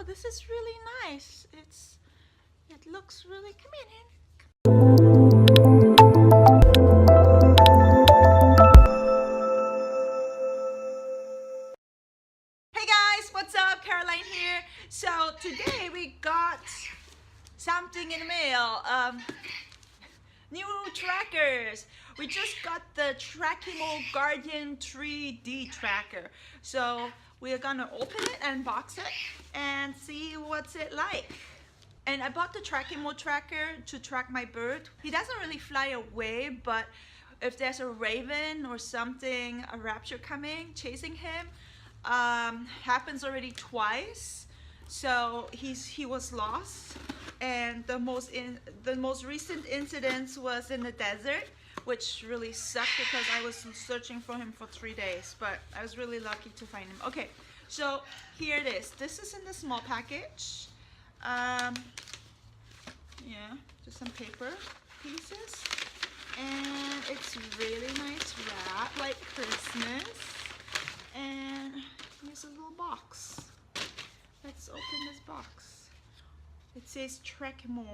this is really nice. It looks really, come in. Hey guys, what's up? Caroline here. So today we got something in the mail. New trackers. We just got the Trackimo Guardian 3D tracker. So we're gonna open it and unbox it and see what's it like. And I bought the Trackimo tracker to track my bird. He doesn't really fly away, but if there's a raven or something, a raptor coming, chasing him, happens already twice. So he was lost, and the most recent incident was in the desert, which really sucked because I was searching for him for 3 days, but I was really lucky to find him. Okay, so here it is. This is in the small package. Yeah, just some paper pieces, and it's really nice wrap, like Christmas. And here's a little box. Let's open this box. It says Trackimo,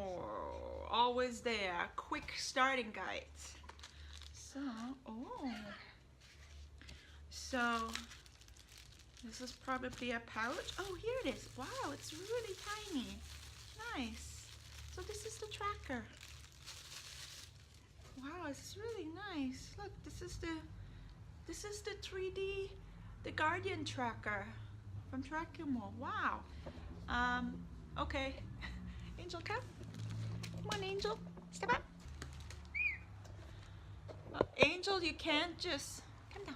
always there, quick starting guide. So this is probably a pouch. Oh, here it is. Wow, it's really tiny. Nice. So this is the tracker. Wow, it's really nice. Look, this is the 3D, the Guardian tracker from Trackimo. Wow. Okay. Angel, come. Come on, Angel. Step up. Angel, you can't just come down.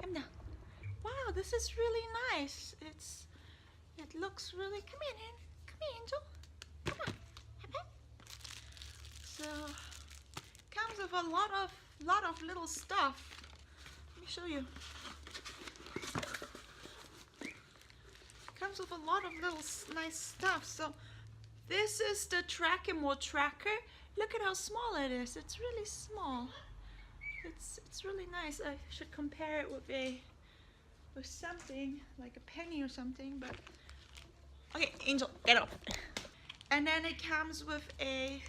Come down. Wow, this is really nice. It looks really. Come in. Come here, Angel. Come on. So comes with a lot of little stuff. Let me show you. Comes with a lot of little nice stuff. So this is the Trackimo tracker. Look at how small it is. It's really small. It's really nice. I should compare it with something like a penny or something, but okay, Angel, get up. And then it comes with a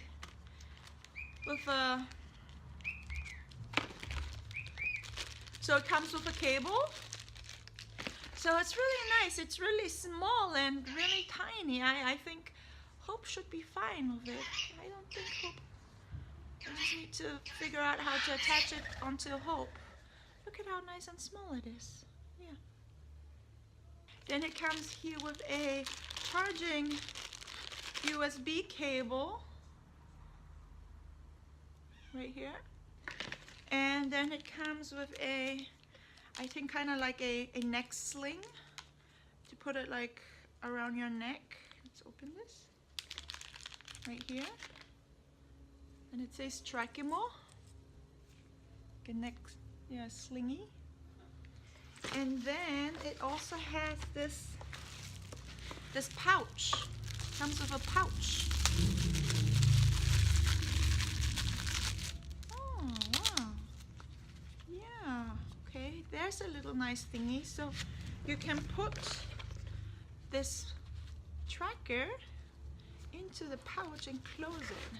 so it comes with a cable. So it's really nice. It's really small and really tiny. I think Hope should be fine with it. I don't think Hope. I just need to figure out how to attach it onto Hope. Look at how nice and small it is. Yeah. Then it comes here with a charging USB cable right here. And then it comes with a, I think kind of like a neck sling to put it like around your neck. Let's open this right here. And it says Trackimo. A neck, yeah, slingy. And then it also has this pouch. Comes with a pouch. Oh wow. Yeah. Okay. There's a little nice thingy, so you can put this tracker into the pouch and close it.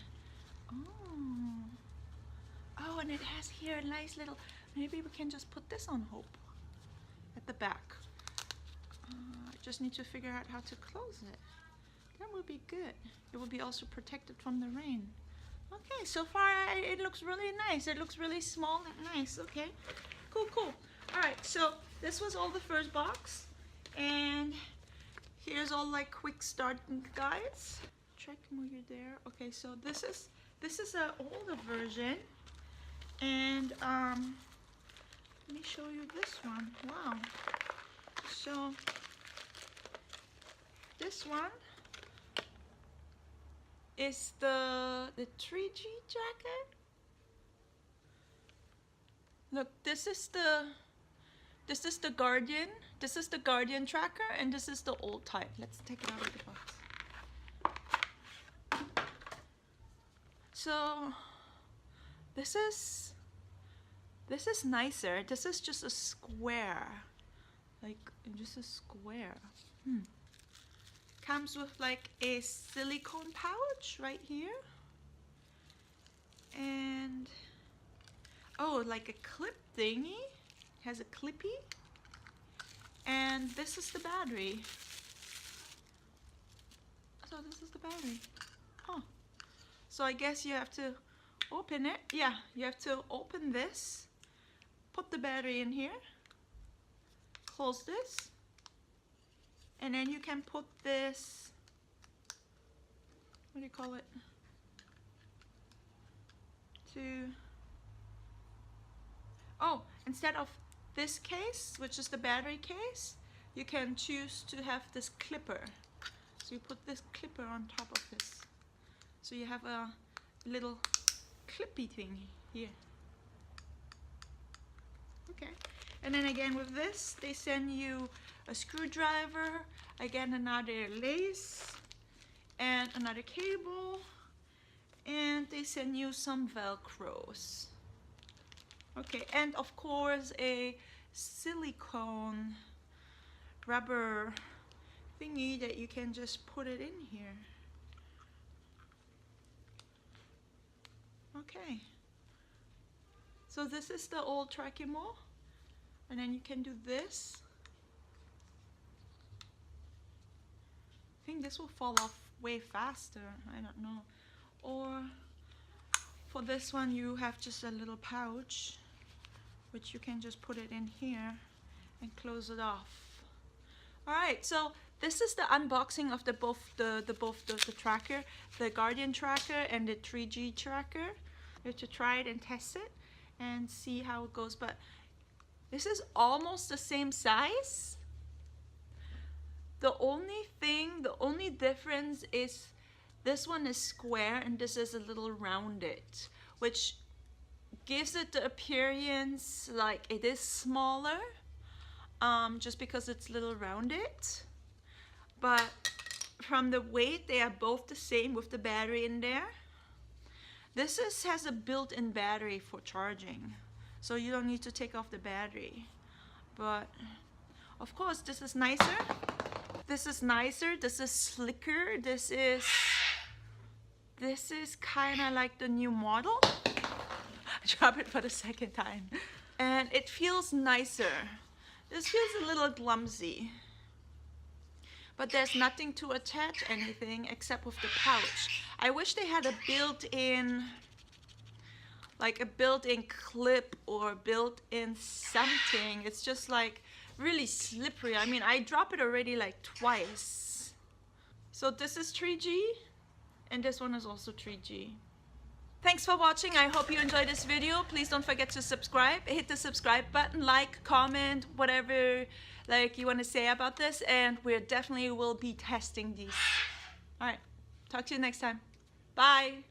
Oh, and it has here a nice little, maybe we can just put this on Hope at the back. I just need to figure out how to close it. That would be good. It would be also protected from the rain. Okay, so far it looks really nice. It looks really small and nice. Okay, cool. All right, so this was all the first box, and here's all like quick starting guides. Trackimo, you're there. Okay, so this is an older version, and let me show you this one. Wow. So this one is the 3G jacket. Look, this is the Guardian. This is the Guardian tracker, and this is the old type. Let's take it out of the box. So this is nicer. This is just a square, like just a square. comes with like a silicone pouch right here. And oh, like a clip thingy. It has a clippy. And this is the battery. So this is the battery. Oh. So I guess you have to open it. Yeah, you have to open this. Put the battery in here. Close this. And then you can put this, what do you call it? Oh, instead of this case, which is the battery case, you can choose to have this clipper. So you put this clipper on top of this. So you have a little clippy thing here. Okay. And then again with this, they send you a screwdriver, again another lace, and another cable, and they send you some Velcros. Okay, and of course a silicone rubber thingy that you can just put it in here. Okay. So this is the old Trackimo, and then you can do this. I think this will fall off way faster, I don't know. Or for this one you have just a little pouch, which you can just put it in here and close it off. Alright, so this is the unboxing of both the tracker, the Guardian tracker and the 3G tracker. You have to try it and test it and see how it goes, but this is almost the same size. The only difference is this one is square and this is a little rounded, which gives it the appearance like it is smaller, just because it's a little rounded. But from the weight, they are both the same with the battery in there. This has a built-in battery for charging, so you don't need to take off the battery. But of course, this is nicer. This is nicer. This is slicker. This is kind of like the new model. I drop it for the second time, and it feels nicer. This feels a little clumsy, but there's nothing to attach anything except with the pouch. I wish they had a built-in, like a built-in clip or built-in something. It's just like really slippery. I mean, I dropped it already like twice. So this is 3G and this one is also 3G. Thanks for watching. I hope you enjoyed this video. Please don't forget to subscribe. Hit the subscribe button, like, comment, whatever like you want to say about this, and we definitely will be testing these. All right, talk to you next time. Bye.